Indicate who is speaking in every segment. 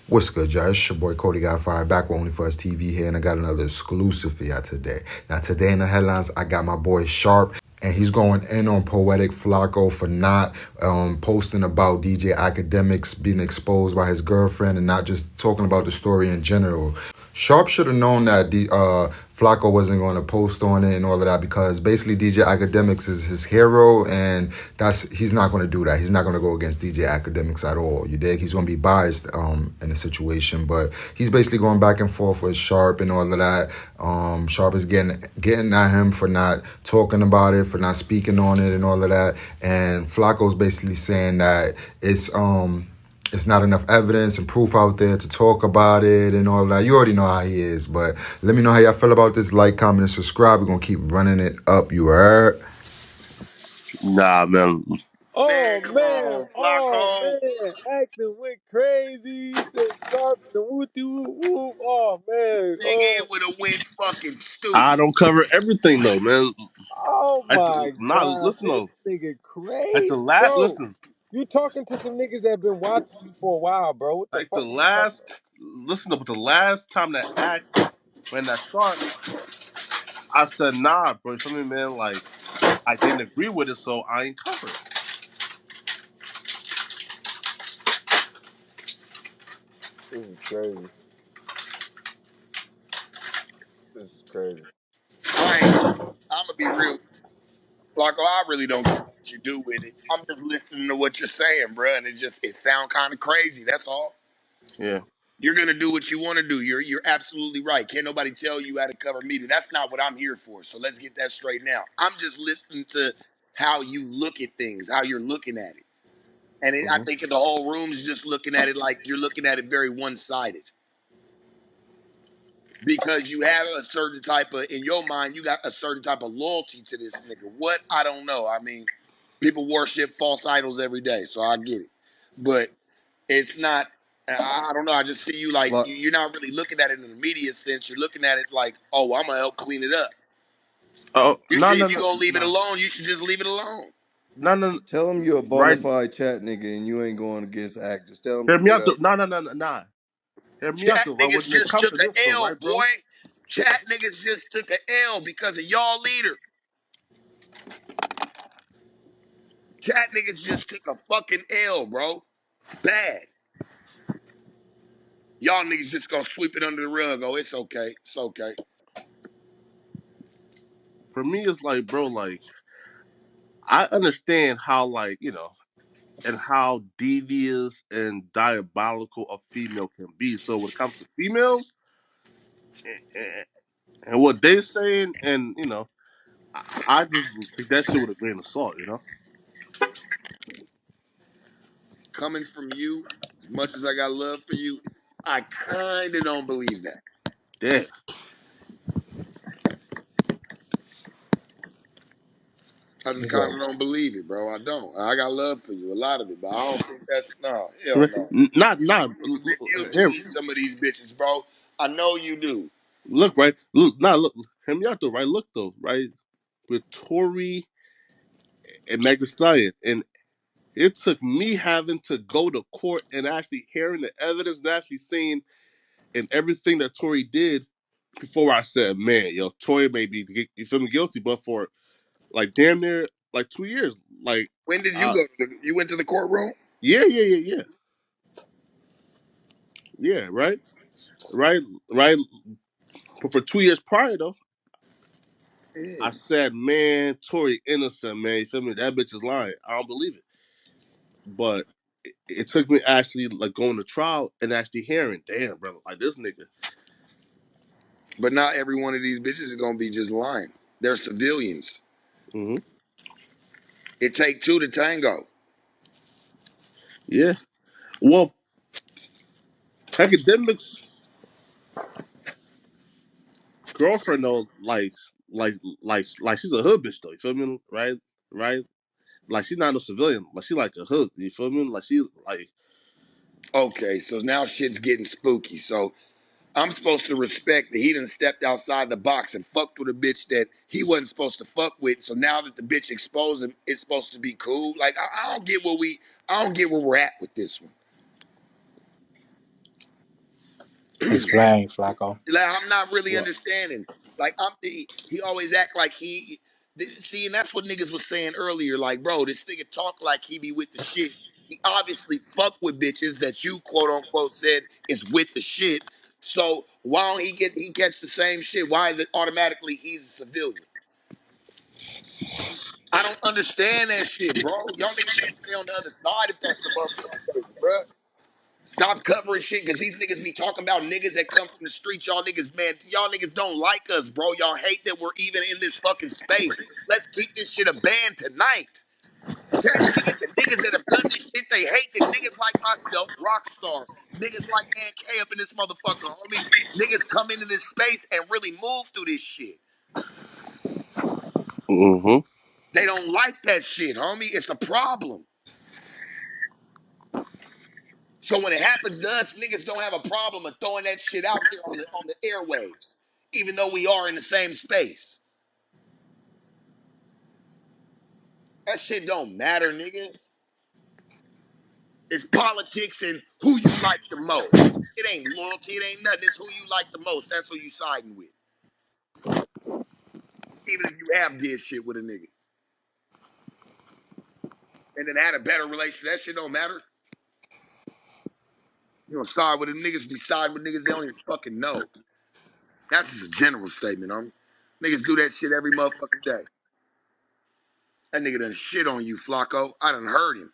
Speaker 1: What's good, y'all? It's your boy Cody Godfire back with Only For Us TV here, and I got another exclusive for y'all today. Now, today in the headlines, I got my boy Sharp, and he's going in on poetik Flakko for not posting about DJ Academics being exposed by his girlfriend and not just talking about the story in general. Sharp should have known that Flacco wasn't going to post on it and all of that because basically DJ Academics is his hero, and he's not going to do that. He's not going to go against DJ Academics at all. You dig? He's going to be biased in the situation, but he's basically going back and forth with Sharp and all of that. Sharp is getting at him for not talking about it, for not speaking on it, and all of that. And Flacco's basically saying that it's not enough evidence and proof out there to talk about it and all that. You already know how he is, but let me know how y'all feel about this. Like, comment, and subscribe. We're going to keep running it up. You heard?
Speaker 2: Nah, man.
Speaker 3: Man,
Speaker 4: Oh
Speaker 3: come
Speaker 4: man,
Speaker 3: on,
Speaker 4: oh
Speaker 3: Flacco.
Speaker 4: man, acting went crazy. He said sharp and the wooty woo woo. Oh man,
Speaker 3: Nigga, it would have went fucking
Speaker 2: I
Speaker 3: stupid.
Speaker 2: don't cover everything though, man.
Speaker 4: oh my God,
Speaker 2: Listen
Speaker 4: this
Speaker 2: though.
Speaker 4: nigga
Speaker 2: At the
Speaker 4: crazy,
Speaker 2: last,
Speaker 4: bro.
Speaker 2: listen.
Speaker 4: You talking to some niggas that been watching you for a while, bro. What the
Speaker 2: Like the
Speaker 4: fuck are you talking
Speaker 2: last,
Speaker 4: about?
Speaker 2: listen up. The last time that act when that sharp, I said nah, bro. You feel me, man? Like I didn't agree with it, so I ain't cover it.
Speaker 4: This is crazy. This is crazy.
Speaker 3: I'm gonna be real with you, Flacco. I really don't care what you do with it. I'm just listening to what you're saying, bro, and it sound kind of crazy. That's all.
Speaker 2: Yeah.
Speaker 3: You're gonna do what you want to do. You're absolutely right. Can't nobody tell you how to cover media. That's not what I'm here for. So let's get that straight now. I'm just listening to how you look at things, how you're looking at it. I
Speaker 2: Hmm.
Speaker 3: think the whole room's just looking at it like you're looking at it very one-sided because you have a certain type of, in your mind, you got a certain type of loyalty to this nigga. What? I don't know. I mean, people worship false idols every day, so I get it. But it's not, I don't know. I just see you like,
Speaker 5: Fla-
Speaker 3: you're not really looking at it in the media sense. You're looking at it like, oh, well, I'm going to help clean it up.
Speaker 2: Oh
Speaker 3: You
Speaker 2: no
Speaker 3: should,
Speaker 2: no
Speaker 3: if you're
Speaker 2: no
Speaker 3: going to leave it
Speaker 2: no
Speaker 3: alone, you should just leave it alone.
Speaker 2: no no.
Speaker 5: Tell him you're a bona
Speaker 2: Right.
Speaker 5: fide chat nigga and you ain't going against actors. Tell him
Speaker 2: Hear me
Speaker 5: straight
Speaker 2: out.
Speaker 5: up.
Speaker 2: No no no no nah. Hear me out
Speaker 3: Chat
Speaker 2: though. Right.
Speaker 3: niggas
Speaker 2: When it
Speaker 3: just
Speaker 2: comes
Speaker 3: took
Speaker 2: to
Speaker 3: a
Speaker 2: this though,
Speaker 3: L,
Speaker 2: right, bro?
Speaker 3: boy. Chat niggas just took a L because of y'all leader. Chat niggas just took a fucking L, bro. Bad. Y'all niggas just gonna sweep it under the rug. Oh, it's okay. It's okay.
Speaker 2: For me, it's like, bro, like I understand how, like, and how devious and diabolical a female can be. So when it comes to females and, and what they saying, and I just take that shit with a grain of salt.
Speaker 3: Coming from you, as much as I got love for you, I kinda don't believe that.
Speaker 2: Damn,
Speaker 3: I just
Speaker 4: Nigga,
Speaker 3: kinda don't believe it, bro. I don't. I got love for you, a lot of it, but I don't think that's no, hell no.
Speaker 2: not
Speaker 3: You'll
Speaker 2: here.
Speaker 3: believe some of these bitches, bro. I know you do.
Speaker 2: Look, right, look. Hear me out though, right? Look though, right, with Tory and Meg Thee Stallion, and it took me having to go to court and actually hearing the evidence and actually seeing and everything that Tory did before I said, man, yo, Tory may be you feel me guilty, but for like damn near like 2 years, like
Speaker 3: When did you go? You went to the courtroom?
Speaker 2: yeah, yeah, yeah, yeah, yeah, right, right, right. But for 2 years prior though, I
Speaker 3: Mm.
Speaker 2: said, man, Tory innocent, man. You feel me? That bitch is lying. I don't believe it. But it took me actually like going to trial and actually hearing, damn, brother, like this nigga.
Speaker 3: But not every one of these bitches is gonna be just lying. They're civilians.
Speaker 2: Hmm.
Speaker 3: It take two to tango.
Speaker 2: Yeah. Well, academics girlfriend though, like she's a hood bitch though. You feel me? Right, right. Like she's not no civilian. Like she like a hood. You feel me? Like she like
Speaker 3: Okay, so now shit's getting spooky. So I'm supposed to respect that he done stepped outside the box and fucked with a bitch that he wasn't supposed to fuck with. So now that the bitch exposed him, it's supposed to be cool. Like I don't get where we're at with this one.
Speaker 6: Explain, Flacco.
Speaker 3: Like, I'm not really
Speaker 2: What?
Speaker 3: understanding. Like he always act like see, and that's what niggas was saying earlier. Like, bro, this nigga talk like he be with the shit. He obviously fuck with bitches that you quote unquote said is with the shit. So why don't he gets the same shit? Why is it automatically he's a civilian? I don't understand that shit, bro. Y'all niggas need to stay on the other side if that's the motherfucking case, bro. Stop covering shit because these niggas be talking about niggas that come from the streets. Y'all niggas, man, y'all niggas don't like us, bro. Y'all hate that we're even in this fucking space. Let's keep this shit a band tonight. Tap in the niggas that have done this shit. They hate that niggas like myself, Rockstar, niggas like Man K up in this motherfucker, homie. Niggas come into this space and really move through this shit.
Speaker 2: Mm-hmm.
Speaker 3: They don't like that shit, homie. It's a problem. So when it happens to us, niggas don't have a problem of throwing that shit out there on the airwaves, even though we are in the same space. That shit don't matter, nigga. It's politics and who you like the most. It ain't loyalty, it ain't nothing. It's who you like the most. That's who you siding with. Even if you have did shit with a nigga. And then had a better relationship, that shit don't matter. You don't side with them niggas, be siding with niggas they don't even fucking know. That's just a general statement, homie. Niggas do that shit every motherfucking day. That nigga done shit on you, Flacco. I done heard him.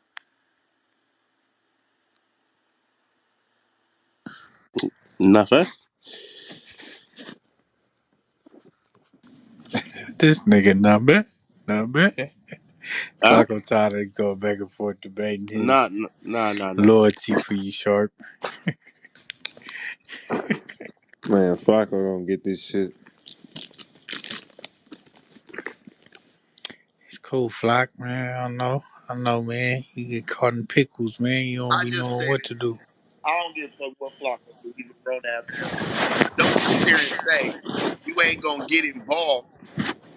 Speaker 2: Nothing.
Speaker 6: This nigga number.
Speaker 2: Huh?
Speaker 6: Flacco tired of go back and forth debating
Speaker 2: Nah,
Speaker 6: his
Speaker 2: nah.
Speaker 6: loyalty for you, Sharp.
Speaker 4: Man, Flacco gonna get this shit.
Speaker 6: It's cool, Flock, man. I know, man. You get caught in pickles, man. You don't
Speaker 3: I
Speaker 6: be
Speaker 3: just
Speaker 6: knowing
Speaker 3: say
Speaker 6: what to do.
Speaker 3: this. I don't give a fuck what Flacco do. He's a grown ass man. But don't sit there and say you ain't gonna get involved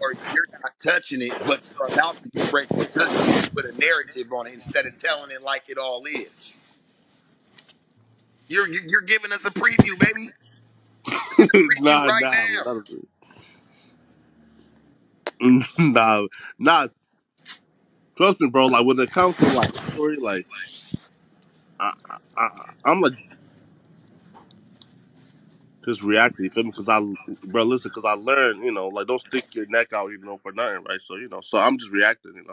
Speaker 3: or you're not touching it, but you're about to get ready to touch it and put a narrative on it instead of telling it like it all is. You're giving us a preview, baby. You're getting a preview
Speaker 2: nah,
Speaker 3: right
Speaker 2: nah,
Speaker 3: now.
Speaker 2: nah, nah. Trust me, bro. Like when it comes to like story, like I, I'm like just reacting. You feel me? Because bro, listen. Because I learned, like don't stick your neck out, for nothing, right? So so I'm just reacting.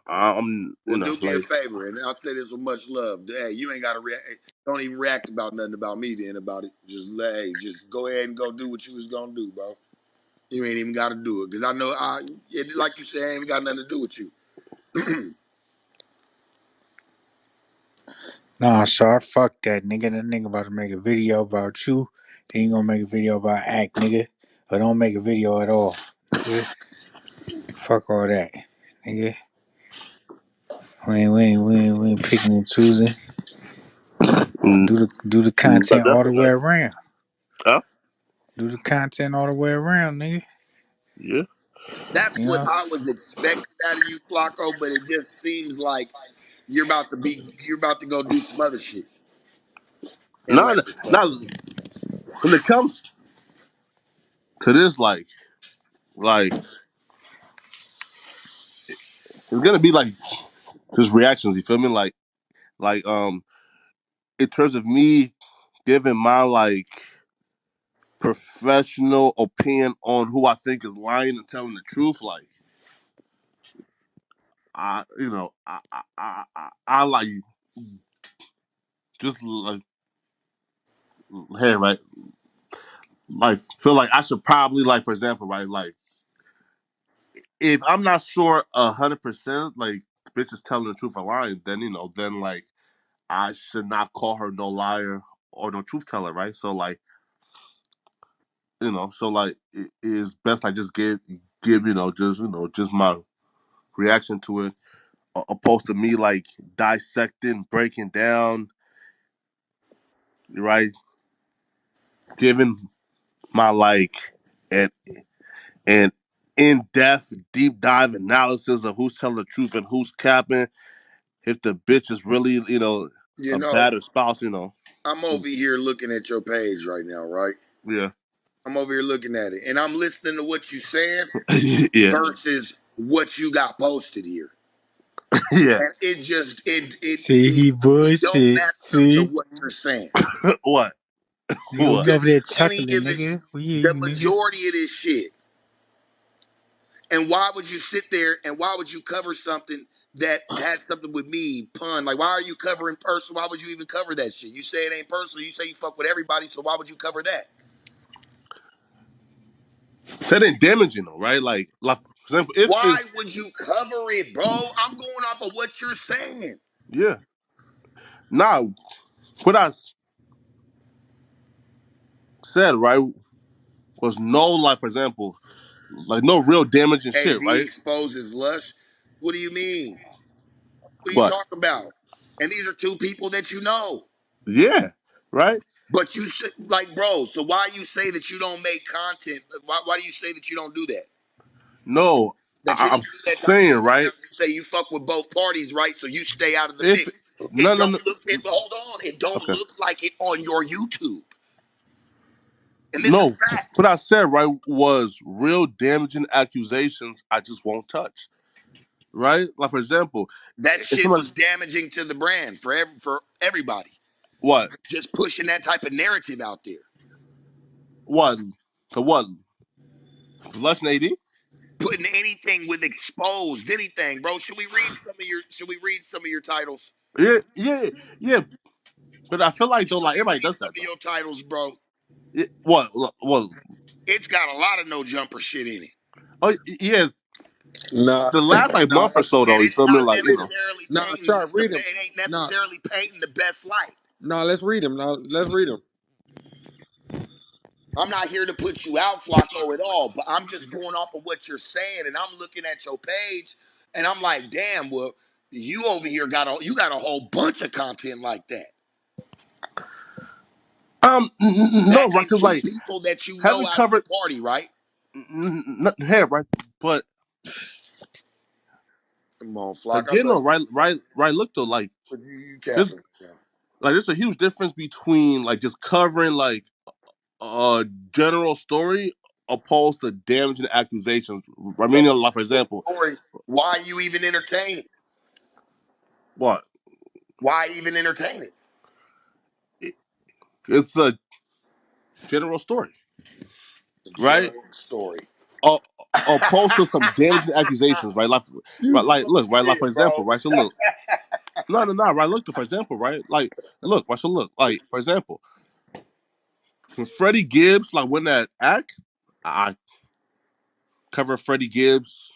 Speaker 2: I'm,
Speaker 3: Well, do me a
Speaker 2: like
Speaker 3: favor, and I'll say this with much love. Hey, you ain't gotta react. Don't even react about nothing about me then about it. Just go ahead and go do what you was gonna do, bro. You ain't even gotta do it. Cause I know like you said, it ain't got nothing to do with you.
Speaker 6: Nah, Sharp, fuck that, nigga. That nigga about to make a video about you. He ain't gonna make a video about Act, nigga. Or don't make a video at all, nigga. Fuck all that, nigga. We ain't picking and choosing.
Speaker 2: mm,
Speaker 6: Do the
Speaker 2: but
Speaker 6: content all the
Speaker 2: definitely
Speaker 6: way
Speaker 2: not.
Speaker 6: around.
Speaker 2: Huh?
Speaker 6: Do the content all the way around, nigga.
Speaker 2: Yeah.
Speaker 3: That's
Speaker 6: You
Speaker 3: what
Speaker 6: know?
Speaker 3: I was expecting out of you, Flacco. But it just seems like you're about to go do some other shit and
Speaker 2: Nah,
Speaker 3: land it
Speaker 2: nah.
Speaker 3: somewhere.
Speaker 2: When it comes to this, like it's gonna be like just reactions. You feel me? Like in terms of me giving my professional opinion on who I think is lying and telling the truth. Like I like just like hey right, like feel like I should probably like for example right like if I'm not sure 100% like bitch is telling the truth or lying then then like I should not call her no liar or no truth teller right so like so like it is best I just give just my reaction to it opposed to me like dissecting, breaking down, right? Giving my an an in depth, deep dive analysis of who's telling the truth and who's capping. If the bitch is really,
Speaker 3: You
Speaker 2: a
Speaker 3: know,
Speaker 2: better spouse.
Speaker 3: I'm over here looking at your page right now, right?
Speaker 2: Yeah.
Speaker 3: I'm over here looking at it, and I'm listening to what you saying
Speaker 2: Yeah.
Speaker 3: versus what you got posted here.
Speaker 2: Yeah.
Speaker 3: And it just
Speaker 6: See, he
Speaker 3: it don't
Speaker 6: bullshit.
Speaker 3: match up to
Speaker 6: See?
Speaker 3: what you're saying.
Speaker 2: What?
Speaker 6: Nigga,
Speaker 2: What?
Speaker 6: we over
Speaker 3: Just
Speaker 6: there
Speaker 3: any
Speaker 6: chuckling,
Speaker 3: of this,
Speaker 6: nigga. We hear
Speaker 3: the
Speaker 6: you, nigga.
Speaker 3: majority of this shit. And why would you sit there and why would you cover something that had something with me, pun? Like, why are you covering personal? Why would you even cover that shit? You say it ain't personal. You say you fuck with everybody, so why would you cover that?
Speaker 2: That ain't damaging though, right? Like for example, if
Speaker 3: Why
Speaker 2: it's
Speaker 3: would you cover it, bro? I'm going off of what you're saying.
Speaker 2: yeah. Nah, what said, right, was no, like, for example, like no real damaging shit,
Speaker 3: AD
Speaker 2: right?
Speaker 3: exposes Lush. What do you mean? What are you
Speaker 2: But
Speaker 3: talking about? And these are two people that you know.
Speaker 2: yeah, right?
Speaker 3: But you should, like, bro, so why you say that you don't make content? Why do you say that you don't do that?
Speaker 2: No,
Speaker 3: That you
Speaker 2: I'm
Speaker 3: don't do that type of
Speaker 2: saying,
Speaker 3: shit?
Speaker 2: right?
Speaker 3: You say you fuck with both parties, right? So you stay out of the
Speaker 2: If
Speaker 3: mix.
Speaker 2: no,
Speaker 3: It
Speaker 2: no,
Speaker 3: don't
Speaker 2: no,
Speaker 3: look, hold on, it don't
Speaker 2: okay,
Speaker 3: look like it on your YouTube. And this is
Speaker 2: no, what
Speaker 3: facts.
Speaker 2: I said, right, was real damaging accusations I just won't touch, right? Like for example,
Speaker 3: That
Speaker 2: if
Speaker 3: shit
Speaker 2: somebody
Speaker 3: was damaging to the brand for everybody.
Speaker 2: what
Speaker 3: Just pushing that type of narrative out there.
Speaker 2: what to what less than AD?
Speaker 3: Putting anything with exposed anything, bro. Should we read some of your titles?
Speaker 2: Yeah, yeah, yeah. But I feel like though, like
Speaker 3: Should we
Speaker 2: everybody
Speaker 3: read
Speaker 2: does
Speaker 3: some
Speaker 2: that
Speaker 3: of
Speaker 2: though.
Speaker 3: your titles, bro?
Speaker 2: What?
Speaker 3: It's got a lot of no jumper shit in it.
Speaker 2: Oh yeah,
Speaker 4: Nah,
Speaker 2: the last like
Speaker 4: nah,
Speaker 2: month or so
Speaker 3: And
Speaker 2: though. You
Speaker 3: it's
Speaker 2: feel me?
Speaker 3: not
Speaker 2: Like
Speaker 3: necessarily
Speaker 4: nah.
Speaker 3: painting
Speaker 4: Sharp,
Speaker 3: just
Speaker 4: read him.
Speaker 3: it ain't
Speaker 4: Nah,
Speaker 3: necessarily painting the best light.
Speaker 4: nah. Let's read him. Now let's read him.
Speaker 3: I'm not here to put you out, Flacco, at all, but I'm just going off of what you're saying, and I'm looking at your page, and I'm like, damn, well, you over here got a whole bunch of content like that.
Speaker 2: no,
Speaker 3: That
Speaker 2: right?
Speaker 3: and
Speaker 2: Cause
Speaker 3: two
Speaker 2: like
Speaker 3: people that you know
Speaker 2: haven't
Speaker 3: out of the
Speaker 2: covered
Speaker 3: party, right?
Speaker 2: nothing here, right? But
Speaker 3: Come on, Flock. I
Speaker 2: again,
Speaker 3: love
Speaker 2: though,
Speaker 3: you,
Speaker 2: right. Look though,
Speaker 3: but you
Speaker 2: there's
Speaker 3: capping. Yeah.
Speaker 2: like there's a huge difference between like just covering like a general story opposed to damaging accusations. I mean, like for
Speaker 3: The
Speaker 2: example,
Speaker 3: story. Why you even entertain it?
Speaker 2: what
Speaker 3: Why even entertain it?
Speaker 2: it's a general story,
Speaker 3: It's a
Speaker 2: right?
Speaker 3: general story.
Speaker 2: Uh, opposed to some damaging accusations, right?
Speaker 3: You
Speaker 2: Like,
Speaker 3: full of
Speaker 2: look, right? Like, for
Speaker 3: shit,
Speaker 2: example,
Speaker 3: bro.
Speaker 2: right? So, look, no, right? Look, for example, right? Like, look, right? So, look, like, for example, when Freddie Gibbs, like, win that act, I cover Freddie Gibbs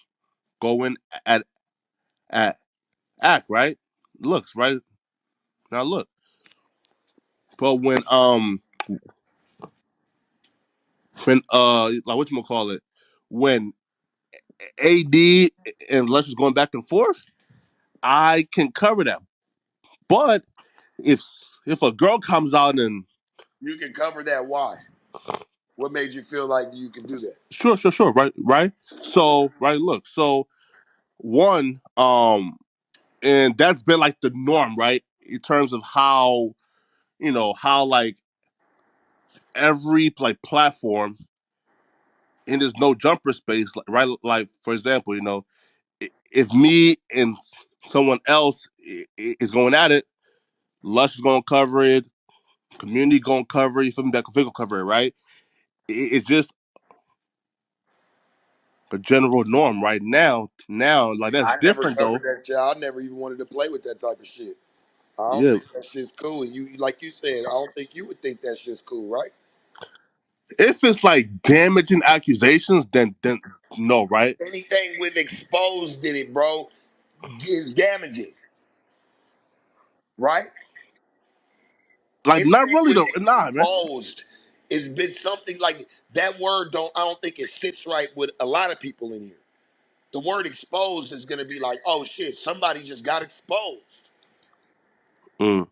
Speaker 2: going at, at act, right? Looks, right? Now, look, but like, what you gonna call it? When AD and Les is going back and forth, I can cover that. But if if a girl comes out and
Speaker 3: You can cover that. Why? What made you feel like you can do that?
Speaker 2: sure, right. So right, look, so one, and that's been like the norm, right, in terms of how how like every like platform in this no jumper space, like, right, like for example, if me and someone else is going at it, Lush is gonna cover it, community gonna cover it, you feel me? That gonna cover it, right? It's just a general norm right now, like that's
Speaker 3: I never
Speaker 2: different
Speaker 3: covered
Speaker 2: though.
Speaker 3: that shit. I never even wanted to play with that type of shit. I don't
Speaker 2: Yeah,
Speaker 3: think that shit's cool. And you, like you said, I don't think you would think that shit's cool, right?
Speaker 2: if it's like damaging accusations, then no, right?
Speaker 3: Anything with exposed in it, bro, is damaging, right?
Speaker 2: Like not
Speaker 3: Anything
Speaker 2: really
Speaker 3: with
Speaker 2: though. Nah, man.
Speaker 3: exposed has been something like that word. I don't think it sits right with a lot of people in here. The word exposed is gonna be like, oh shit, somebody just got exposed.
Speaker 2: Mm.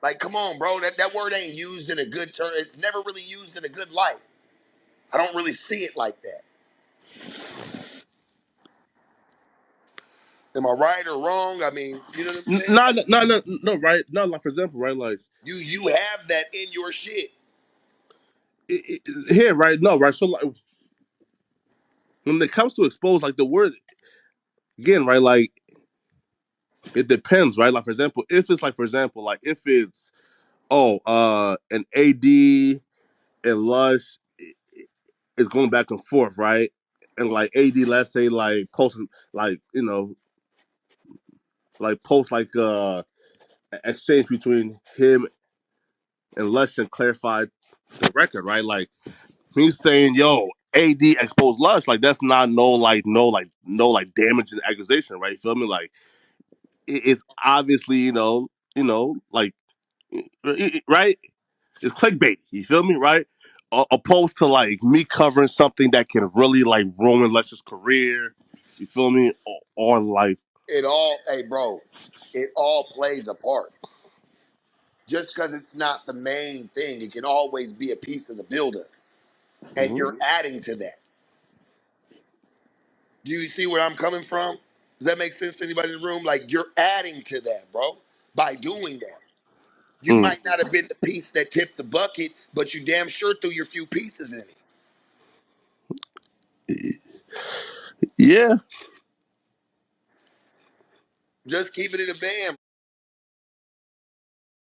Speaker 3: Like, come on, bro. That word ain't used in a good term. It's never really used in a good light. I don't really see it like that. Am I right or wrong? I mean, you know what I'm saying?
Speaker 2: No, no, right? No, like for example, right? Like
Speaker 3: You have that in your shit.
Speaker 2: Here, right? No, right. So like, when it comes to expose, like the word again, right? Like it depends, right? Like for example, if it's like for example, like if it's an AD and Lush is going back and forth, right? And like AD, let's say like post like like post like exchange between him and Lush and clarify the record, right? Like he's saying, "Yo, AD exposed Lush." Like that's not no damage and accusation, right? You feel me? Like it's obviously like right. It's clickbait. You feel me, right? Opposed to like me covering something that can really like ruin Lush's career. You feel me? Or like,
Speaker 3: Hey, bro, it all plays a part. Just because it's not the main thing, it can always be a piece of the builder, and
Speaker 2: mhm.
Speaker 3: you're adding to that. Do you see where I'm coming from? Does that make sense to anybody in the room? Like you're adding to that, bro, by doing that. You
Speaker 2: Mm.
Speaker 3: might not have been the piece that tipped the bucket, but you damn sure threw your few pieces in it.
Speaker 2: Yeah.
Speaker 3: Just keep it in a band.